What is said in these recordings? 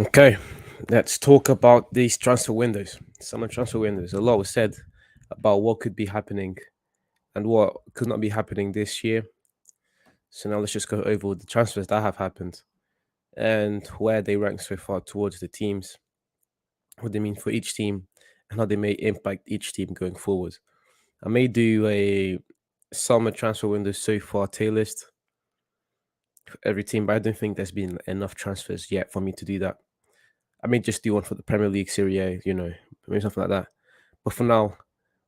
Okay, let's talk about these transfer windows. Summer transfer windows. A lot was said about what could be happening and what could not be happening this year. So now let's just go over the transfers that have happened and where they rank so far towards the teams, what they mean for each team, and how they may impact each team going forward. I may do a summer transfer window so far tier list for every team, but I don't think there's been enough transfers yet for me to do that. I may just do one for the Premier League, Serie A, maybe something like that. But for now,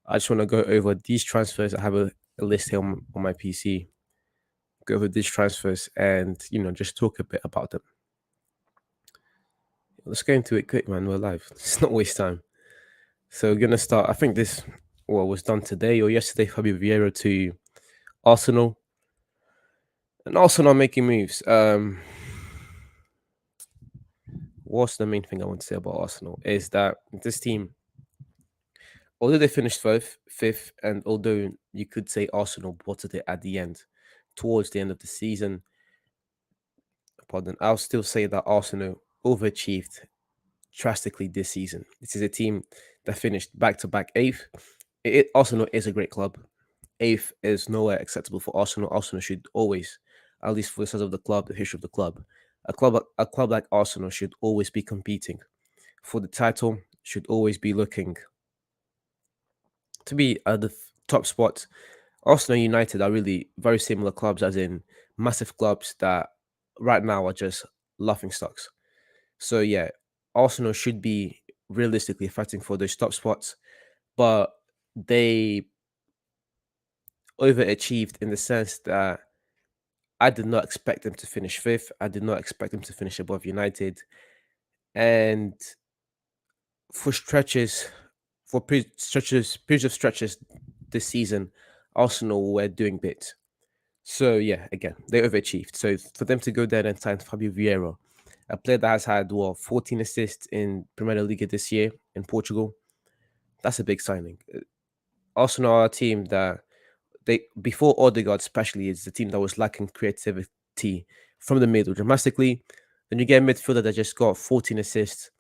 I just want to go over these transfers. I have a list here on my PC. Go over these transfers and just talk a bit about them. Let's go into it quick, man. We're live. Let's not waste time. So we're gonna start. I think this was done today or yesterday. Fabio Vieira to Arsenal, and Arsenal are making moves. What's the main thing I want to say about Arsenal is that this team, although they finished fifth, and although you could say Arsenal bottled it at the end, towards the end of the season, pardon, I'll still say that Arsenal overachieved drastically this season. This is a team that finished back to back eighth. Arsenal is a great club. Eighth is nowhere acceptable for Arsenal. Arsenal should always, at least for the size of the club, the history of the club, a club like Arsenal should always be competing for the title. Should always be looking to be at the top spot. Arsenal and United are really very similar clubs, as in massive clubs that right now are just laughing stocks. So yeah, Arsenal should be realistically fighting for those top spots, but they overachieved in the sense that I did not expect them to finish fifth. I did not expect them to finish above United, and for stretches, for periods of stretches this season, Arsenal were doing bits. So yeah, again, they overachieved. So for them to go there and sign Fabio Vieira, a player that has had 14 assists in Premier League this year in Portugal, that's a big signing. Arsenal are a team that they before Odegaard especially is the team that was lacking creativity from the middle dramatically. Then you get a midfielder that just got 14 assists.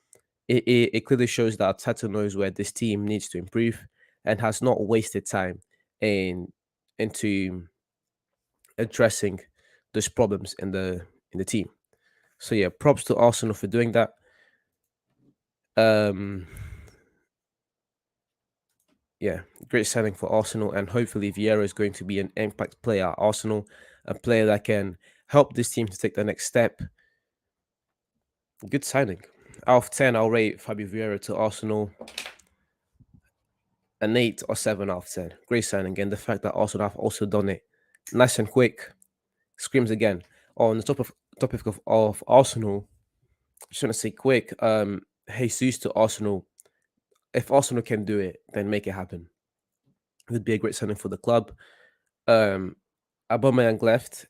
It clearly shows that Arteta knows where this team needs to improve and has not wasted time in into addressing those problems in the team. So yeah, props to Arsenal for doing that. Um, yeah, great signing for Arsenal, and hopefully Vieira is going to be an impact player at Arsenal, a player that can help this team to take the next step. Good signing. Out of 10, I'll rate Fabio Vieira to Arsenal an 8 or 7 out of 10. Great signing, and the fact that Arsenal have also done it nice and quick screams again. On the topic of Arsenal, just want to say quick, Jesus to Arsenal. If Arsenal can do it, then make it happen. It would be a great signing for the club. Um, Aubameyang left,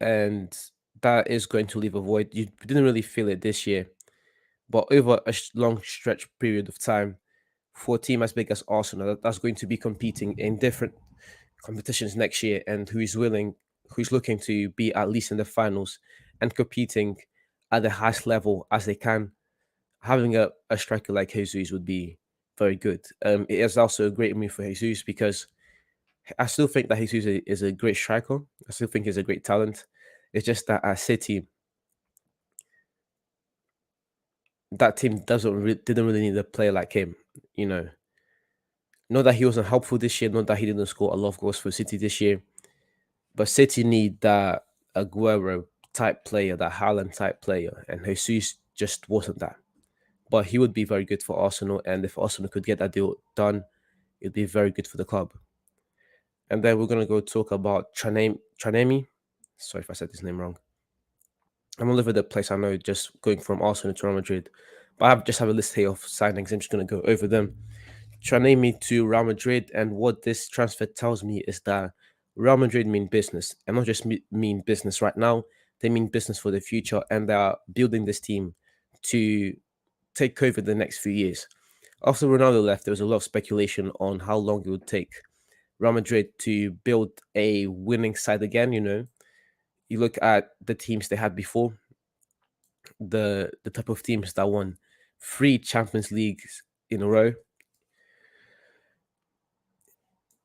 and that is going to leave a void. You didn't really feel it this year, but over a long stretch period of time, for a team as big as Arsenal, that's going to be competing in different competitions next year, and who's looking to be at least in the finals and competing at the highest level as they can. Having a striker like Jesus would be very good. It is also a great move for Jesus because I still think that Jesus is a great striker. I still think he's a great talent. It's just that at City, that team didn't really need a player like him. You know, not that he wasn't helpful this year, not that he didn't score a lot of goals for City this year, but City need that Aguero type player, that Haaland type player, and Jesus just wasn't that. But he would be very good for Arsenal, and if Arsenal could get that deal done, it'd be very good for the club. And then we're gonna go talk about Tranemi. Sorry if I said his name wrong. I'm all over the place. I know, just going from Arsenal to Real Madrid, but I just have a list here of signings. I'm just gonna go over them. Tranemi to Real Madrid, and what this transfer tells me is that Real Madrid mean business, and not just mean business right now. They mean business for the future, and they are building this team to take over the next few years. After Ronaldo left, there was a lot of speculation on how long it would take Real Madrid to build a winning side again. You look at the teams they had before. the type of teams that won 3 Champions Leagues in a row,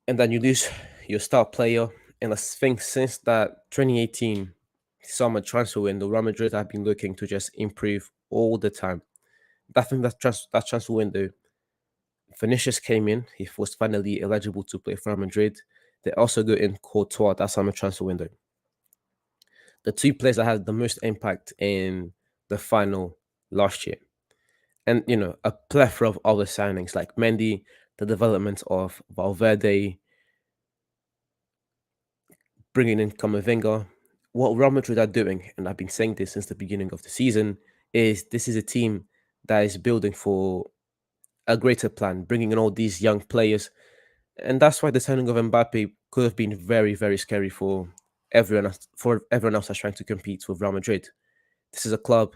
and then you lose your star player. And I think since that 2018 summer transfer window, Real Madrid have been looking to just improve all the time. I think that transfer window, Vinicius came in. He was finally eligible to play for Real Madrid. They also got in Courtois that summer transfer window. The two players that had the most impact in the final last year. And, a plethora of other signings like Mendy, the development of Valverde, bringing in Camavinga. What Real Madrid are doing, and I've been saying this since the beginning of the season, is this is a team that is building for a greater plan, bringing in all these young players. And that's why the signing of Mbappe could have been very, very scary for everyone else that's trying to compete with Real Madrid. This is a club,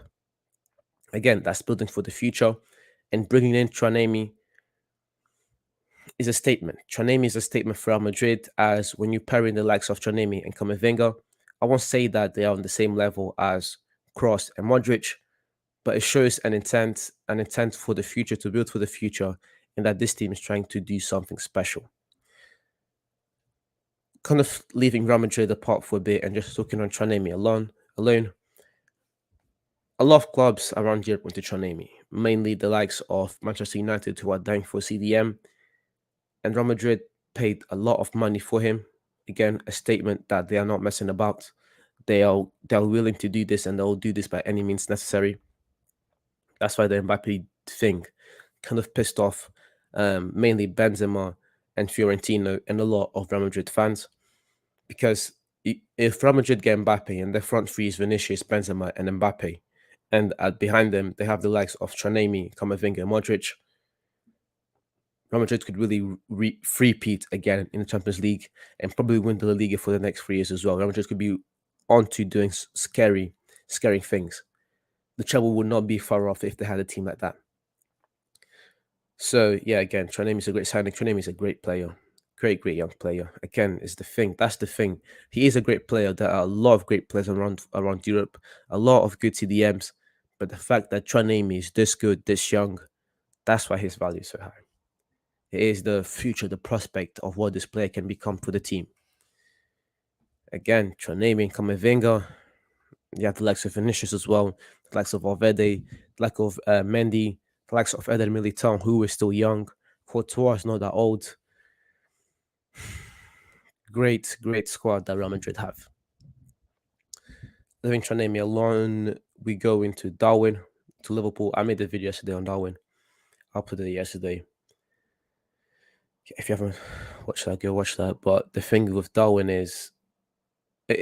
again, that's building for the future, and bringing in Tranemi is a statement. Tranemi is a statement for Real Madrid, as when you pair in the likes of Tranemi and Camavinga, I won't say that they are on the same level as Kroos and Modric, but it shows an intent for the future, to build for the future, and that this team is trying to do something special. Kind of leaving Real Madrid apart for a bit and just looking on Tranemi alone. A lot of clubs around Europe went to Tranemi, mainly the likes of Manchester United, who are dying for CDM, and Real Madrid paid a lot of money for him. Again, a statement that they are not messing about. They are willing to do this, and they'll do this by any means necessary. That's why the Mbappe thing kind of pissed off mainly Benzema and Fiorentino and a lot of Real Madrid fans, because if Real Madrid get Mbappe and their front three is Vinicius, Benzema, and Mbappe, and behind them they have the likes of Tranemi, Camavinga, and Modric, Real Madrid could really three-peat again in the Champions League and probably win the La Liga for the next 3 years as well. Real Madrid could be on to doing scary things. The treble would not be far off if they had a team like that. So, yeah, again, Tranemi is a great signing. Tranemi is a great player. Great young player. Again, is the thing. That's the thing. He is a great player. There are a lot of great players around Europe, a lot of good CDMs. But the fact that Tranemi is this good, this young, that's why his value is so high. It is the future, the prospect of what this player can become for the team. Again, Tranemi and Camavinga. You have the likes of Vinicius as well, the likes of Valverde, the likes of Mendy, the likes of Eder Militão, who is still young. Courtois is not that old. Great squad that Real Madrid have. Leaving Tranemi alone, we go into Darwin, to Liverpool. I made a video yesterday on Darwin. I uploaded it yesterday. If you haven't watched that, go watch that. But the thing with Darwin is,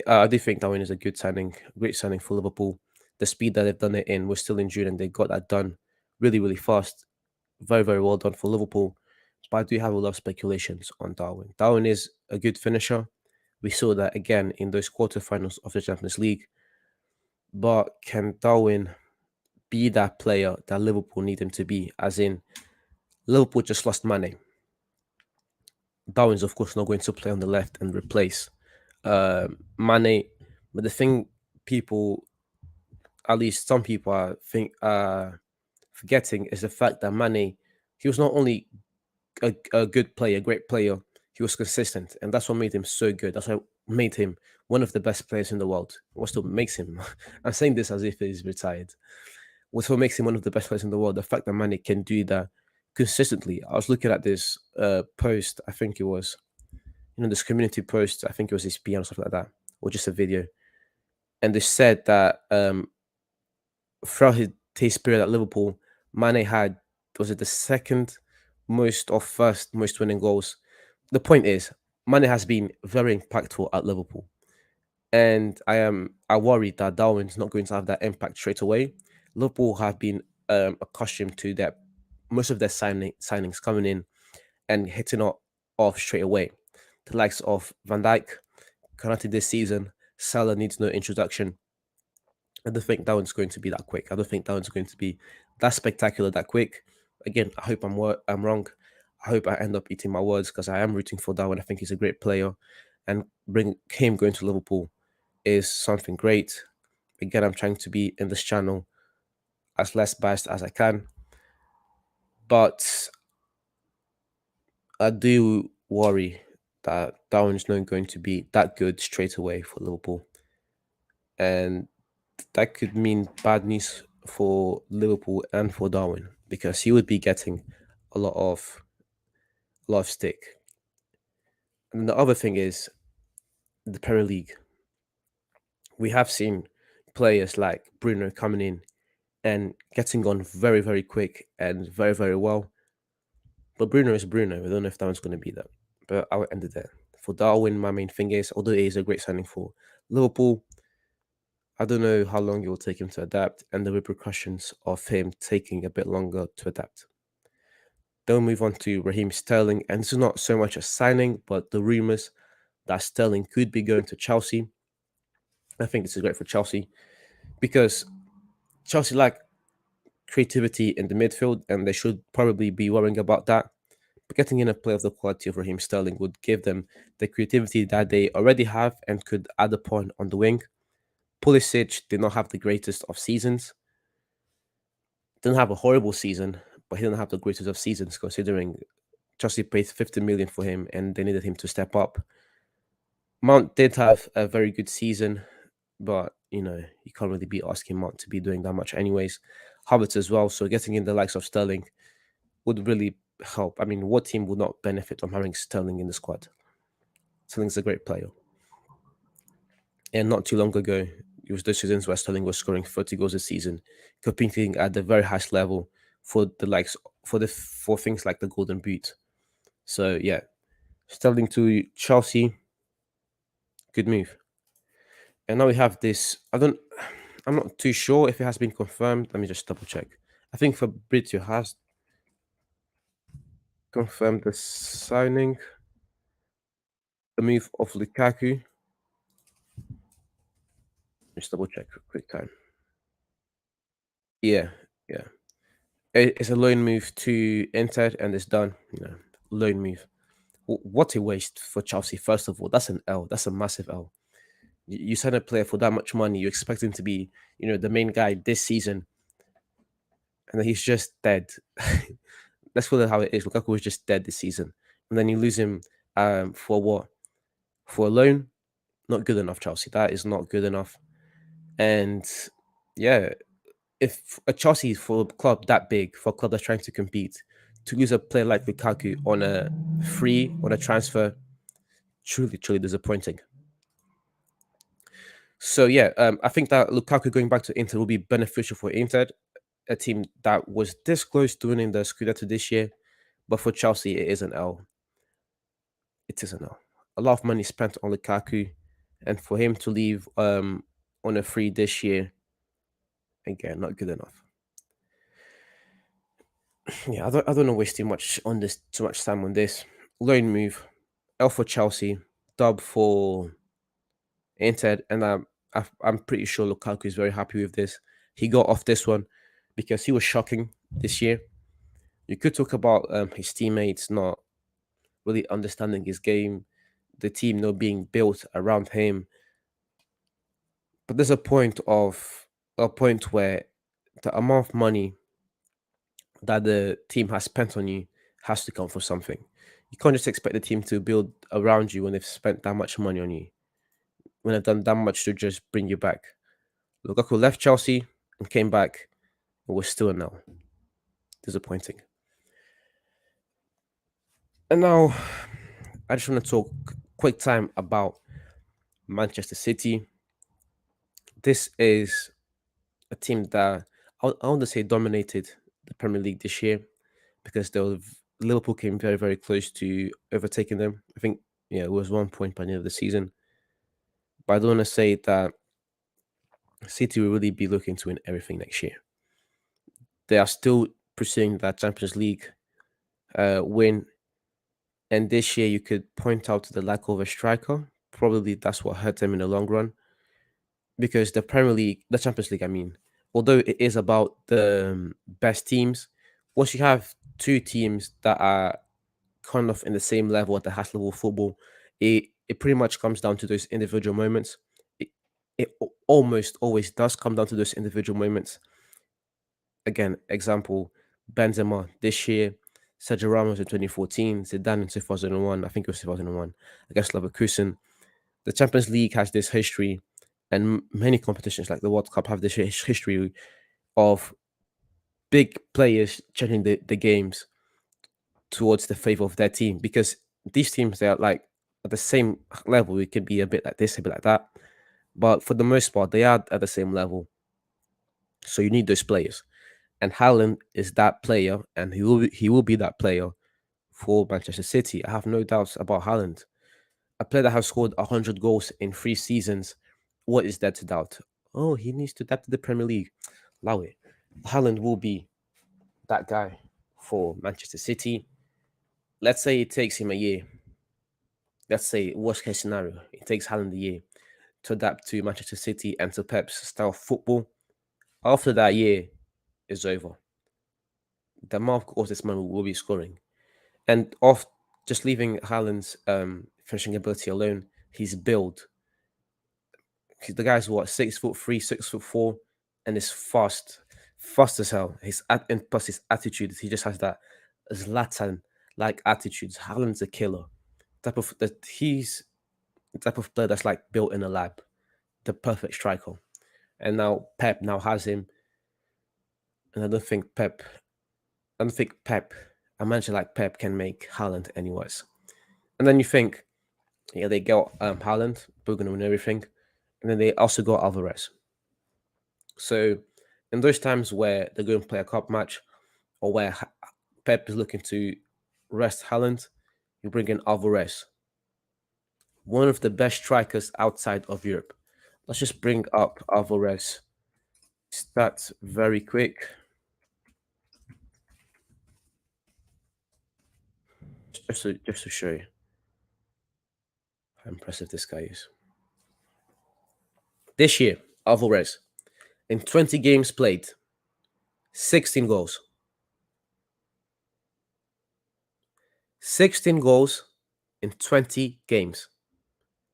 I do think Darwin is a good signing, great signing for Liverpool. The speed that they've done it in, we're still in June, and they got that done really fast. Very, very well done for Liverpool. But I do have a lot of speculations on Darwin. Darwin is a good finisher. We saw that again in those quarterfinals of the Champions League. But can Darwin be that player that Liverpool need him to be? As in, Liverpool just lost Mane. Darwin's, of course, not going to play on the left and replace Mane. But the thing people, at least some people, are forgetting is the fact that Mane, he was not only a good player, a great player, he was consistent, and that's what made him so good. That's what made him one of the best players in the world. What still makes him, I'm saying this as if he's retired. What makes him one of the best players in the world, the fact that Mane can do that consistently. I was looking at this post, I think it was, this community post, I think it was his PM or something like that, or just a video. And they said that throughout his period at Liverpool, Mane had, was it the second most or first most winning goals? The point is, Mane has been very impactful at Liverpool. And I worry that Darwin's not going to have that impact straight away. Liverpool have been accustomed to that, most of their signings coming in and hitting it off straight away. The likes of Van Dijk, Konate this season, Salah needs no introduction. I don't think that one's going to be that quick. I don't think that one's going to be that spectacular that quick. Again, I hope I'm wrong. I hope I end up eating my words, because I am rooting for Darwin. I think he's a great player, and bring him going to Liverpool is something great. Again, I'm trying to be in this channel as less biased as I can. But I do worry that Darwin's not going to be that good straight away for Liverpool. And that could mean bad news for Liverpool and for Darwin because he would be getting a lot of stick. And the other thing is the Premier League. We have seen players like Bruno coming in and getting on very, very quick and very, very well. But Bruno is Bruno. I don't know if that one's going to be that. But I'll end it there. For Darwin, my main thing is, although it is a great signing for Liverpool, I don't know how long it will take him to adapt and the repercussions of him taking a bit longer to adapt. Then we'll move on to Raheem Sterling. And this is not so much a signing, but the rumours that Sterling could be going to Chelsea. I think this is great for Chelsea because Chelsea lack creativity in the midfield and they should probably be worrying about that. But getting in a player of the quality of Raheem Sterling would give them the creativity that they already have and could add a point on the wing. Pulisic did not have the greatest of seasons. Didn't have a horrible season, but he didn't have the greatest of seasons considering Chelsea paid 50 million for him and they needed him to step up. Mount did have a very good season, but you can't really be asking Mount to be doing that much anyways. Havertz as well, so getting in the likes of Sterling would really help. I mean, what team would not benefit from having Sterling in the squad? Sterling's a great player. And not too long ago, it was those seasons where Sterling was scoring 30 goals a season, competing at the very highest level for the likes for things like the Golden Boot. So yeah, Sterling to Chelsea, good move. And now we have this. I'm not too sure if it has been confirmed. Let me just double check. I think Fabrizio has confirmed the signing, the move of Lukaku. Just double check quick time. Yeah, yeah. It's a loan move to Inter and it's done. Loan move. What a waste for Chelsea. First of all, that's an L. That's a massive L. You sign a player for that much money. You expect him to be, the main guy this season, and then he's just dead. Let's put it how it is. Lukaku was just dead this season, and then you lose him for what? For a loan? Not good enough, Chelsea. That is not good enough. And yeah, if a Chelsea for a club that big, for a club that's trying to compete, to lose a player like Lukaku on a on a transfer, truly, truly disappointing. So yeah, I think that Lukaku going back to Inter will be beneficial for Inter, a team that was this close to winning the Scudetto this year, but for Chelsea it is an L. It is an L. A lot of money spent on Lukaku, and for him to leave on a free this year, again, not good enough. Yeah, I don't want to waste too much time on this. Loan move, L for Chelsea, dub for Inter, and I'm pretty sure Lukaku is very happy with this. He got off this one because he was shocking this year. You could talk about his teammates not really understanding his game, the team not being built around him, but there's a point where the amount of money that the team has spent on you has to come from something. You can't just expect the team to build around you when they've spent that much money on you, when they've done that much to just bring you back. Lukaku left Chelsea and came back and was still a no. Disappointing. And now I just want to talk quick time about Manchester City. This is a team that I want to say dominated the Premier League this year because Liverpool came very, very close to overtaking them. I think, yeah, it was 1 point by the end of the season. But I don't want to say that City will really be looking to win everything next year. They are still pursuing that Champions League win. And this year, you could point out to the lack of a striker. Probably that's what hurt them in the long run. Because the Premier League, the Champions League, I mean, although it is about the best teams, once you have two teams that are kind of in the same level at the highest level of football, it pretty much comes down to those individual moments. It almost always does come down to those individual moments. Again, example, Benzema this year, Sergio Ramos in 2014, Zidane in 2001. I think it was 2001 against Leverkusen. The Champions League has this history, and many competitions like the World Cup have this history of big players changing the games towards the favor of their team, because these teams, they are like at the same level. It could be a bit like this, a bit like that, but for the most part, they are at the same level. So you need those players, and Haaland is that player, and he will be that player for Manchester City. I have no doubts about Haaland, a player that has scored 100 goals in 3 seasons. What is there to doubt? Oh, he needs to adapt to the Premier League. Allow it. Haaland will be that guy for Manchester City. Let's say it takes him a year. Let's say worst case scenario, it takes Haaland a year to adapt to Manchester City and to Pep's style of football. After that year is over, the amount of goals this man will be scoring, and off just leaving Haaland's finishing ability alone, his build. The guy's what, 6'3", 6'4", and is fast as hell. And plus his attitude, he just has that Zlatan like attitudes. Haaland's a killer. He's the type of player that's like built in a lab, the perfect striker. And now Pep now has him, and I don't think Pep, a manager like Pep can make Haaland any worse. And then you think, yeah, they got Haaland, we're gonna win everything, and then they also got Alvarez. So in those times where they're going to play a cup match, or where Pep is looking to rest Haaland, you bring in Alvarez, one of the best strikers outside of Europe. Let's just bring up Alvarez stats very quick, just to show you how impressive this guy is. This year, Alvarez, in 20 games played, 16 goals. 16 goals in 20 games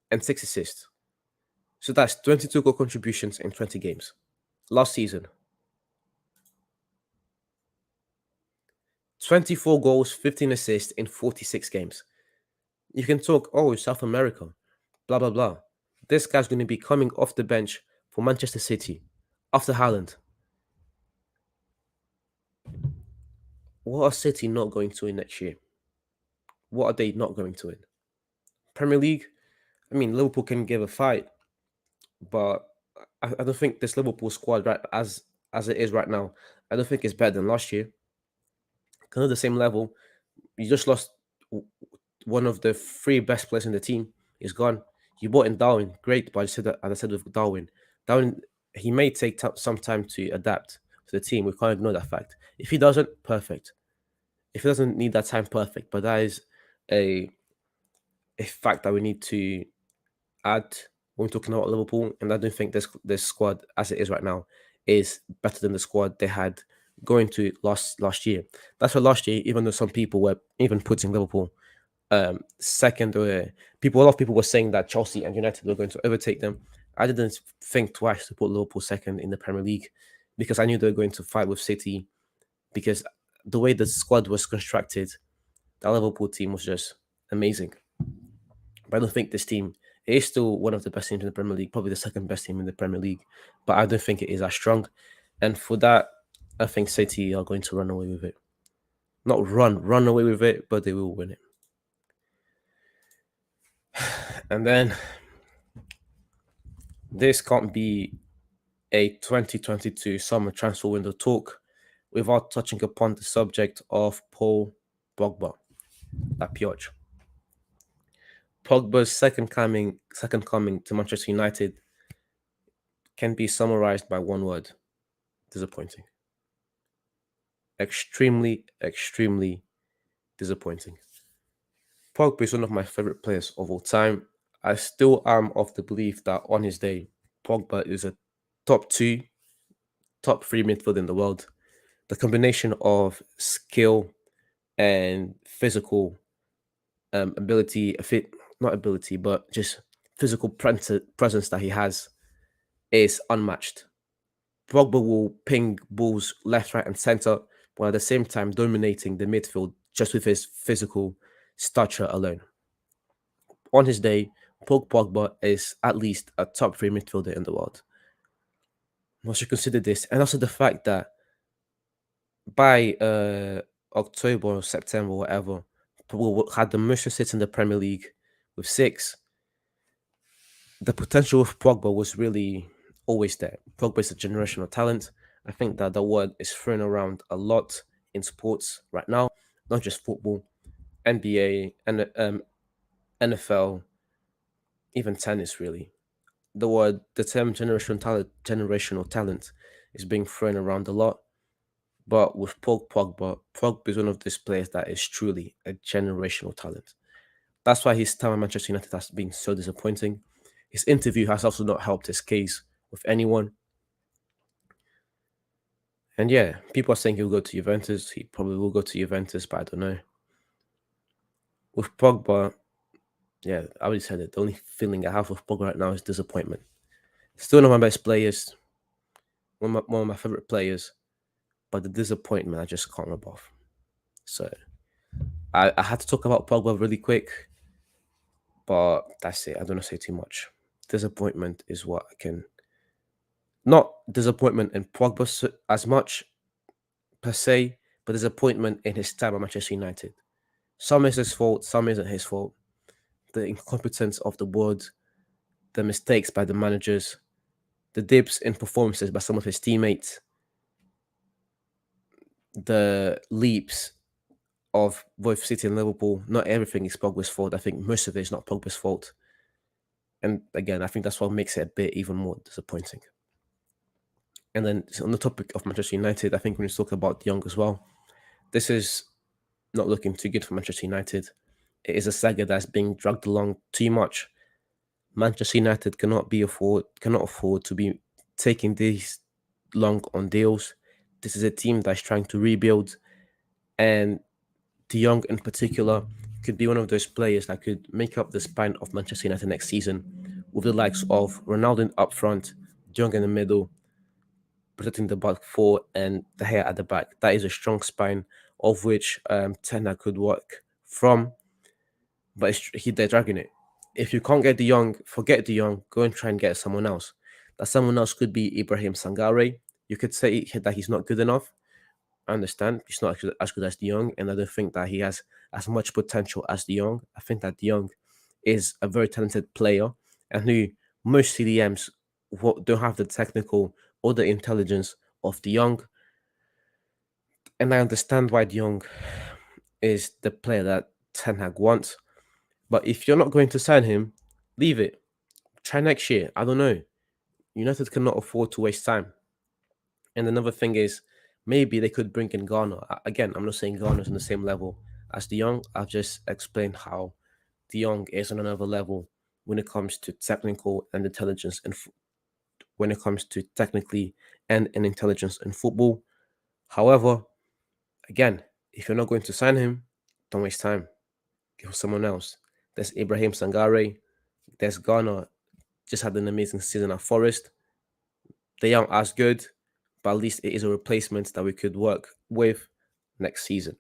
and 6 assists. So that's 22 goal contributions in 20 games. Last season, 24 goals, 15 assists in 46 games. You can talk, oh, South America, blah, blah, blah. This guy's going to be coming off the bench for Manchester City after Haaland. What are City not going to win next year? What are they not going to win? Premier League? I mean, Liverpool can give a fight, but I don't think this Liverpool squad, right, as it is right now, I don't think it's better than last year. Kind of the same level. You just lost one of the three best players in the team. Is gone. You bought in Darwin, great, but as I said with Darwin, he may take some time to adapt to the team. We can't ignore that fact. If he doesn't, perfect. If he doesn't need that time, perfect. But that is a a fact that we need to add when we're talking about Liverpool. And I don't think this squad, as it is right now, is better than the squad they had going to last year. That's why last year, even though some people were even putting Liverpool second, or a lot of people were saying that Chelsea and United were going to overtake them. I didn't think twice to put Liverpool second in the Premier League, because I knew they were going to fight with City, because the way the squad was constructed, that Liverpool team was just amazing. But I don't think this team is still one of the best teams in the Premier League, probably the second best team in the Premier League. But I don't think it is as strong. And for that, I think City are going to run away with it. Not run away with it, but they will win it. And then this can't be a 2022 summer transfer window talk without touching upon the subject of Paul Pogba, that Piotr. Pogba's second coming to Manchester United can be summarized by one word: disappointing. Extremely, extremely disappointing. Pogba is one of my favorite players of all time. I still am of the belief that on his day, Pogba is a top two, top three midfielder in the world. The combination of skill and physical ability, not ability, but just physical presence that he has is unmatched. Pogba will ping balls left, right, and center, while at the same time dominating the midfield just with his physical stature alone. On his day, Paul Pogba is at least a top three midfielder in the world. Once you consider this, and also the fact that by October or September, whatever, Pogba had the most assists in the Premier League with six. The potential of Pogba was really always there. Pogba is a generational talent. I think that the word is thrown around a lot in sports right now, not just football, NBA, and NFL, even tennis. Really, the term generational talent, is being thrown around a lot. But with Pogba is one of these players that is truly a generational talent. That's why his time at Manchester United has been so disappointing. His interview has also not helped his case with anyone. And yeah, people are saying he'll go to Juventus. He probably will go to Juventus, but I don't know. With Pogba, yeah, I already said it. The only feeling I have with Pogba right now is disappointment. Still one of my best players, one of my favorite players, but the disappointment I just can't rub off. So I had to talk about Pogba really quick, but that's it. I don't want to say too much. Disappointment is what I can. Not disappointment in Pogba as much per se, but disappointment in his time at Manchester United. Some is his fault, some isn't his fault. The incompetence of the board, the mistakes by the managers, the dips in performances by some of his teammates, the leaps of both City and Liverpool. Not everything is Pogba's fault. I think most of it is not Pogba's fault. And again, I think that's what makes it a bit even more disappointing. And then on the topic of Manchester United, I think we need to talk about De Jong as well. This is not looking too good for Manchester United. It is a saga that's being dragged along too much. Manchester United cannot afford to be taking these long on deals. This is a team that's trying to rebuild, and De Jong in particular could be one of those players that could make up the spine of Manchester United next season, with the likes of Ronaldo up front, De Jong in the middle, protecting the back four, and the hair at the back. That is a strong spine of which Ten Hag could work from, but they're dragging it. If you can't get De Jong, forget De Jong. Go and try and get someone else. That someone else could be Ibrahim Sangare. You could say that he's not good enough. I understand he's not as good as De Jong, and I don't think that he has as much potential as De Jong. I think that De Jong is a very talented player, and who most CDMs don't have the technical or the intelligence of De Jong. And I understand why De Jong is the player that Ten Hag wants. But if you're not going to sign him, leave it. Try next year. I don't know. United cannot afford to waste time. And another thing is, maybe they could bring in Garner. Again, I'm not saying Garner's on the same level as De Jong. I've just explained how De Jong is on another level when it comes to technical and intelligence, and when it comes to technically and intelligence in football. However, again, if you're not going to sign him, don't waste time. Give someone else. There's Ibrahim Sangare. There's Garner. Just had an amazing season at Forest. They aren't as good, but at least it is a replacement that we could work with next season.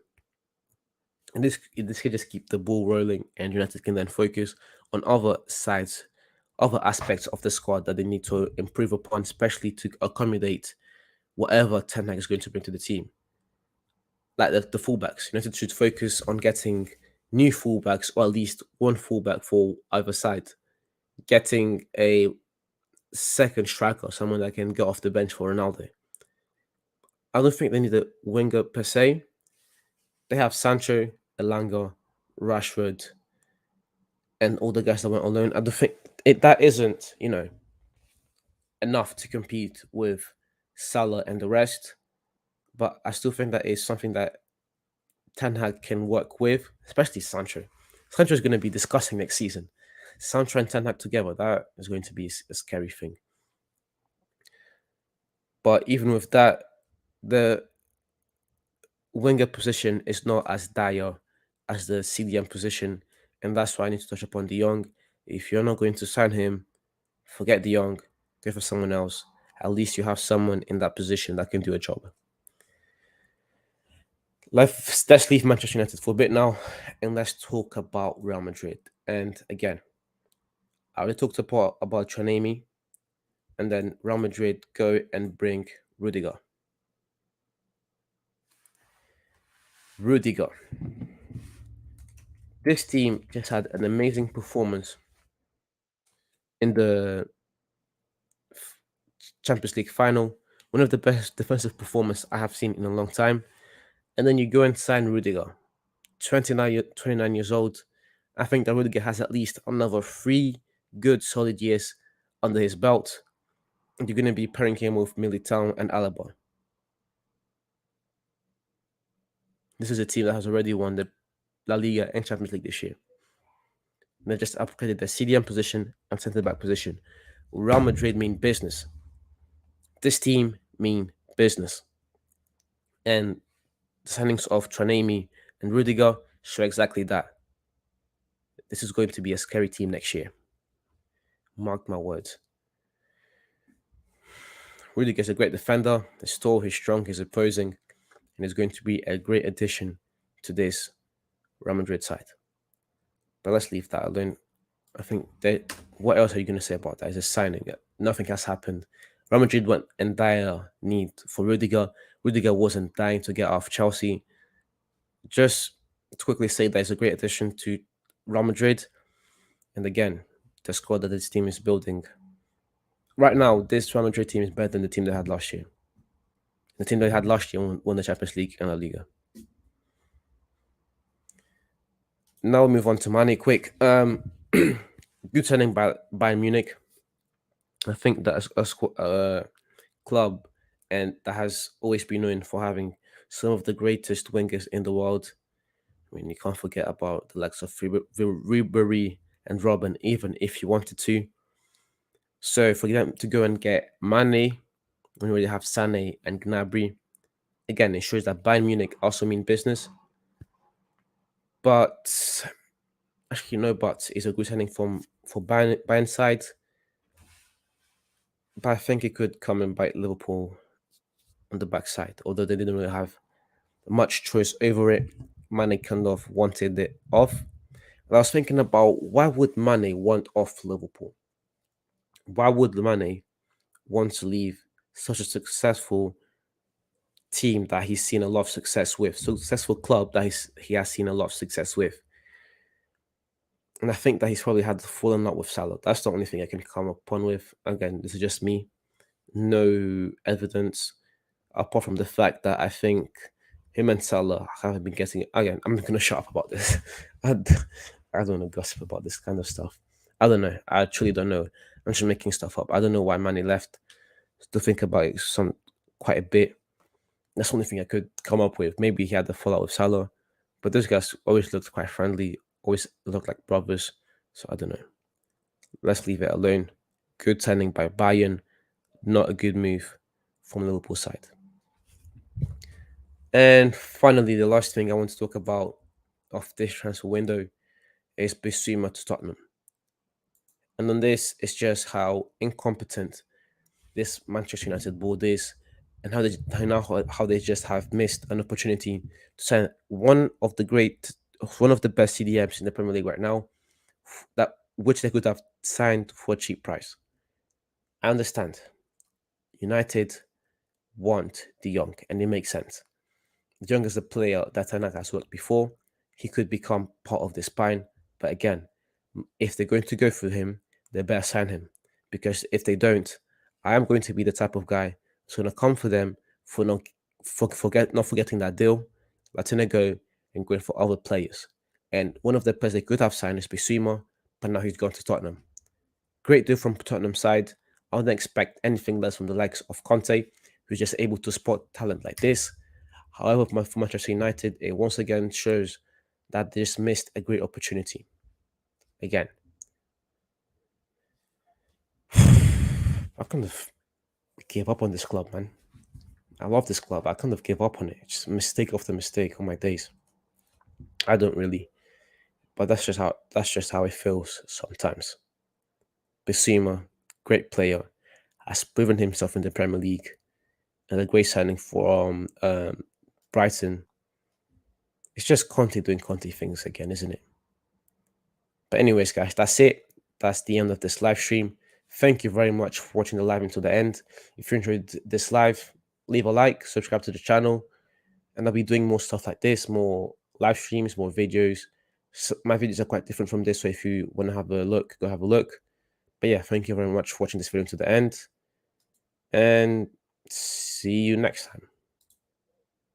And this could just keep the ball rolling, and United can then focus on other sides, other aspects of the squad that they need to improve upon, especially to accommodate whatever Ten Hag is going to bring to the team. Like the fullbacks, United should focus on getting new fullbacks, or at least one fullback for either side. Getting a second striker, someone that can get off the bench for Ronaldo. I don't think they need a winger per se. They have Sancho, Elanga, Rashford, and all the guys that went on loan. I don't think that isn't, enough to compete with Salah and the rest. But I still think that is something that Ten Hag can work with, especially Sancho. Sancho is going to be discussing next season. Sancho and Ten Hag together, that is going to be a scary thing. But even with that, the winger position is not as dire as the CDM position, and that's why I need to touch upon De Jong. If you're not going to sign him, forget De Jong, go for someone else. at least you have someone in that position that can do a job. Let's leave Manchester United for a bit now, and let's talk about Real Madrid. And again, I already talked about Tranemi, and then Real Madrid go and bring Rudiger. Rudiger. This team just had an amazing performance in the Champions League final, one of the best defensive performances I have seen in a long time. And then you go and sign Rudiger, 29 years old. I think that Rudiger has at least another 3 good solid years under his belt. And you're going to be pairing him with Militao and Alaba. This is a team that has already won the La Liga and Champions League this year. They just upgraded their CDM position and centre back position. Real Madrid mean business. This team mean business. And the signings of Tranemi and Rudiger show exactly that. This is going to be a scary team next year. Mark my words. Rudiger is a great defender. He's tall, he's strong, he's opposing, and is going to be a great addition to this Real Madrid side. But let's leave that alone. I think that what else are you going to say about that? Is a signing. Nothing has happened. Real Madrid went in dire need for Rudiger. Rudiger wasn't dying to get off Chelsea. Just to quickly say that it's a great addition to Real Madrid. And again, the squad that this team is building. Right now, this Real Madrid team is better than the team they had last year. The team they had last year won the Champions League and La Liga. Now we move on to Mane quick. Good signing by Bayern Munich. I think that a club and that has always been known for having some of the greatest wingers in the world. I mean, you can't forget about the likes of Ribery and Robin, even if you wanted to. So for them to go and get Mane, when you already have Sané and Gnabry, again, it shows that Bayern Munich also mean business. But actually, no buts. It's a good signing for Bayern side. But I think it could come and bite Liverpool on the backside, although they didn't really have much choice over it. Mane kind of wanted it off. And I was thinking about why would Mane want off Liverpool? Why would Mane want to leave such a successful team that he's seen a lot of success with, successful club that he has seen a lot of success with? And I think that he's probably had fallen out with Salah. That's the only thing I can come upon with. Again, this is just me. No evidence apart from the fact that I think him and Salah have been getting. Again, I'm not going to shut up about this. I don't want to gossip about this kind of stuff. I don't know. I truly don't know. I'm just making stuff up. I don't know why Manny left. To think about it quite a bit. That's the only thing I could come up with. Maybe he had the fallout with Salah, but those guys always looked quite friendly, always looked like brothers. So I don't know. Let's leave it alone. Good signing by Bayern, not a good move from Liverpool side. And finally, the last thing I want to talk about of this transfer window is Bissouma to Tottenham. And on this, it's just how incompetent this Manchester United board is, and how they just have missed an opportunity to sign one of the best CDMs in the Premier League right now, that which they could have signed for a cheap price. I understand United want De Jong, and it makes sense. De Jong is a player that Ten Hag has worked before. He could become part of the spine, but again, if they're going to go for him, they better sign him, because if they don't, I am going to be the type of guy who's going to come for them for not forgetting that deal, letting it go and going for other players. And one of the players they could have signed is Bissouma, but now he's gone to Tottenham. Great deal from Tottenham side. I wouldn't expect anything less from the likes of Conte, who's just able to spot talent like this. However, for Manchester United, it once again shows that they just missed a great opportunity. Again, I kind of gave up on this club, man. I love this club. I kind of gave up on it. Just mistake after mistake on my days. I don't really, but that's just how it feels sometimes. Bissouma, great player. has proven himself in the Premier League, and a great signing for Brighton. It's just Conte doing Conte things again, isn't it? But anyways, guys, that's it. That's the end of this live stream. Thank you very much for watching the live until the end. If you enjoyed this live, leave a like, subscribe to the channel, and I'll be doing more stuff like this, more live streams, more videos. So my videos are quite different from this, so if you want to have a look, go have a look. But yeah, thank you very much for watching this video to the end, and see you next time.